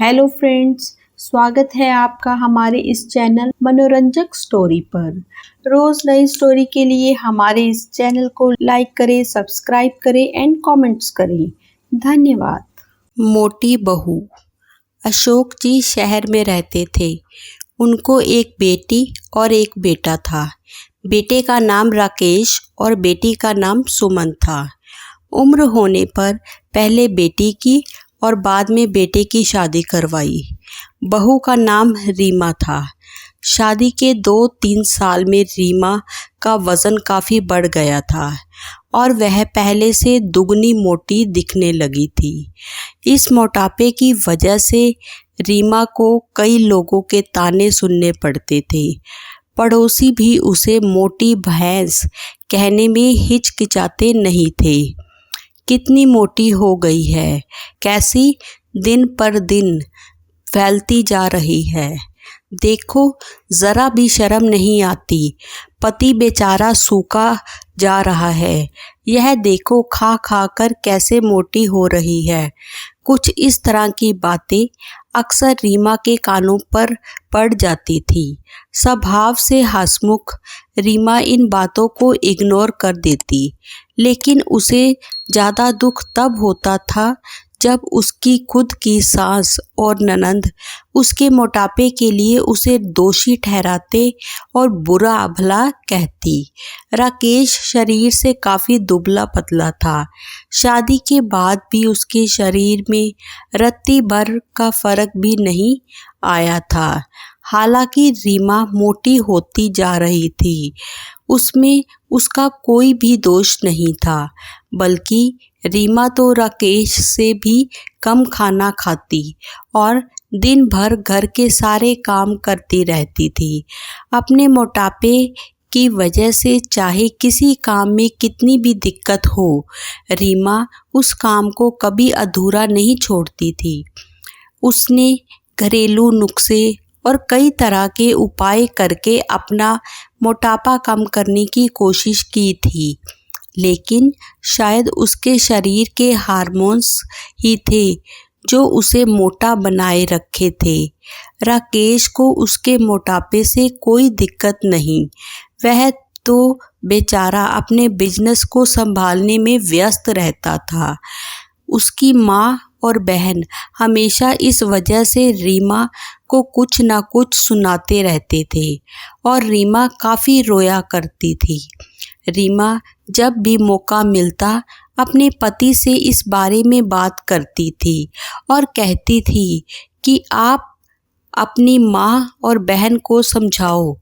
Hello friends, स्वागत है आपका हमारे इस चैनल मनोरंजक स्टोरी पर। रोज नई स्टोरी के लिए हमारे इस चैनल को लाइक करें, सब्सक्राइब करें एंड कमेंट्स करें। धन्यवाद। मोटी बहू। अशोक जी शहर में रहते थे। उनको एक बेटी और एक बेटा था। बेटे का नाम राकेश और बेटी का नाम सुमन था। उम्र होने पर पहले बेटी की और बाद में बेटे की शादी करवाई। बहू का नाम रीमा था। शादी के 2-3 साल में रीमा का वज़न काफ़ी बढ़ गया था और वह पहले से दुगनी मोटी दिखने लगी थी। इस मोटापे की वजह से रीमा को कई लोगों के ताने सुनने पड़ते थे। पड़ोसी भी उसे मोटी भैंस कहने में हिचकिचाते नहीं थे। कितनी मोटी हो गई है, कैसी दिन पर दिन फैलती जा रही है। देखो, ज़रा भी शर्म नहीं आती। पति बेचारा सूखा जा रहा है। यह देखो, खा खा कर कैसे मोटी हो रही है। कुछ इस तरह की बातें अक्सर रीमा के कानों पर पड़ जाती थी। स्वभाव से हंसमुख रीमा इन बातों को इग्नोर कर देती, लेकिन उसे ज़्यादा दुख तब होता था जब उसकी खुद की सास और ननंद उसके मोटापे के लिए उसे दोषी ठहराते और बुरा भला कहती। राकेश शरीर से काफ़ी दुबला पतला था। शादी के बाद भी उसके शरीर में रत्ती भर का फर्क भी नहीं आया था। हालांकि रीमा मोटी होती जा रही थी, उसमें उसका कोई भी दोष नहीं था, बल्कि रीमा तो राकेश से भी कम खाना खाती और दिन भर घर के सारे काम करती रहती थी। अपने मोटापे की वजह से चाहे किसी काम में कितनी भी दिक्कत हो, रीमा उस काम को कभी अधूरा नहीं छोड़ती थी। उसने घरेलू नुस्खे और कई तरह के उपाय करके अपना मोटापा कम करने की कोशिश की थी, लेकिन शायद उसके शरीर के हार्मोन्स ही थे जो उसे मोटा बनाए रखे थे। राकेश को उसके मोटापे से कोई दिक्कत नहीं। वह तो बेचारा अपने बिजनेस को संभालने में व्यस्त रहता था। उसकी माँ और बहन हमेशा इस वजह से रीमा को कुछ ना कुछ सुनाते रहते थे और रीमा काफ़ी रोया करती थी। रीमा जब भी मौका मिलता अपने पति से इस बारे में बात करती थी और कहती थी कि आप अपनी माँ और बहन को समझाओ,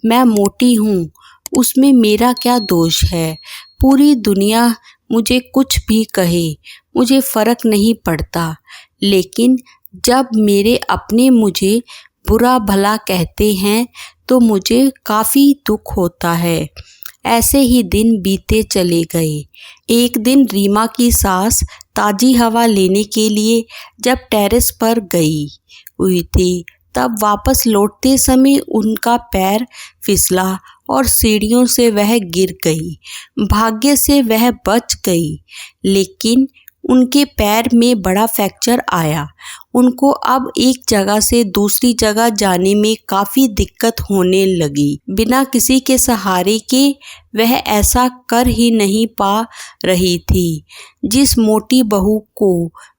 मैं मोटी हूँ, उसमें मेरा क्या दोष है। पूरी दुनिया मुझे कुछ भी कहे, मुझे फ़र्क नहीं पड़ता, लेकिन जब मेरे अपने मुझे बुरा भला कहते हैं तो मुझे काफ़ी दुख होता है। ऐसे ही दिन बीते चले गए। एक दिन रीमा की सास ताज़ी हवा लेने के लिए जब टेरेस पर गई हुई थी, तब वापस लौटते समय उनका पैर फिसला और सीढ़ियों से वह गिर गई। भाग्य से वह बच गई, लेकिन उनके पैर में बड़ा फ्रैक्चर आया। उनको अब एक जगह से दूसरी जगह जाने में काफ़ी दिक्कत होने लगी। बिना किसी के सहारे के वह ऐसा कर ही नहीं पा रही थी। जिस मोटी बहू को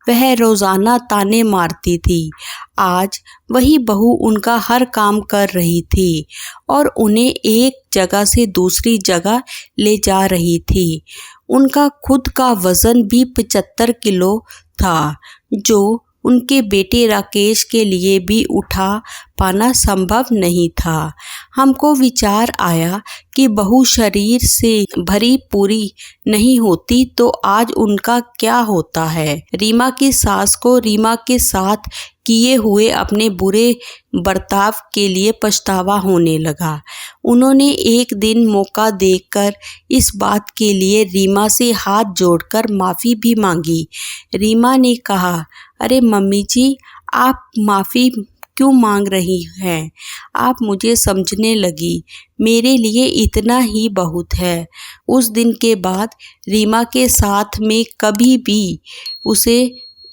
वह रोज़ाना ताने मारती थी, आज वही बहू उनका हर काम कर रही थी और उन्हें एक जगह से दूसरी जगह ले जा रही थी। उनका खुद का वज़न भी 75 किलो था, जो उनके बेटे राकेश के लिए भी उठा पाना संभव नहीं था। हमको विचार आया कि बहू शरीर से भरी पूरी नहीं होती तो आज उनका क्या होता है। रीमा की सास को रीमा के साथ किए हुए अपने बुरे बर्ताव के लिए पछतावा होने लगा। उन्होंने एक दिन मौका देकर इस बात के लिए रीमा से हाथ जोड़कर माफ़ी भी मांगी। रीमा ने कहा, अरे मम्मी जी, आप माफ़ी क्यों मांग रही हैं? आप मुझे समझने लगी, मेरे लिए इतना ही बहुत है। उस दिन के बाद रीमा के साथ में कभी भी उसे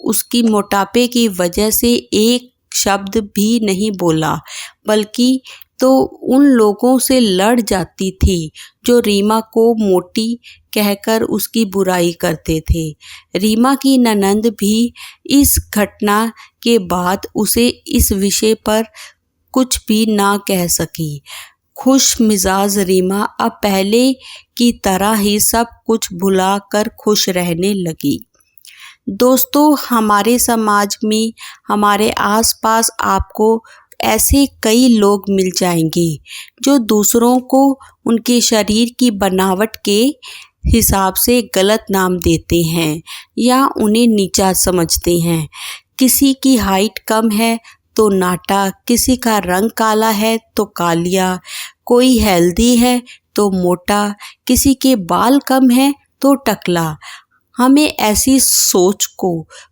उसकी मोटापे की वजह से एक शब्द भी नहीं बोला, बल्कि तो उन लोगों से लड़ जाती थी जो रीमा को मोटी कहकर उसकी बुराई करते थे। रीमा की ननंद भी इस घटना के बाद उसे इस विषय पर कुछ भी ना कह सकी। खुश मिजाज रीमा अब पहले की तरह ही सब कुछ भुला कर खुश रहने लगी। दोस्तों, हमारे समाज में, हमारे आसपास आपको ऐसे कई लोग मिल जाएंगे जो दूसरों को उनके शरीर की बनावट के हिसाब से गलत नाम देते हैं या उन्हें नीचा समझते हैं। किसी की हाइट कम है तो नाटा, किसी का रंग काला है तो कालिया, कोई हेल्दी है तो मोटा, किसी के बाल कम है तो टकला। हमें ऐसी सोच को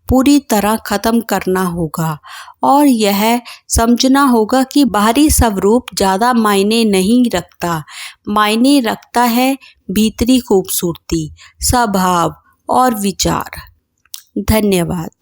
पूरी तरह ख़त्म करना होगा और यह समझना होगा कि बाहरी स्वरूप ज़्यादा मायने नहीं रखता। मायने रखता है भीतरी खूबसूरती, स्वभाव और विचार। धन्यवाद।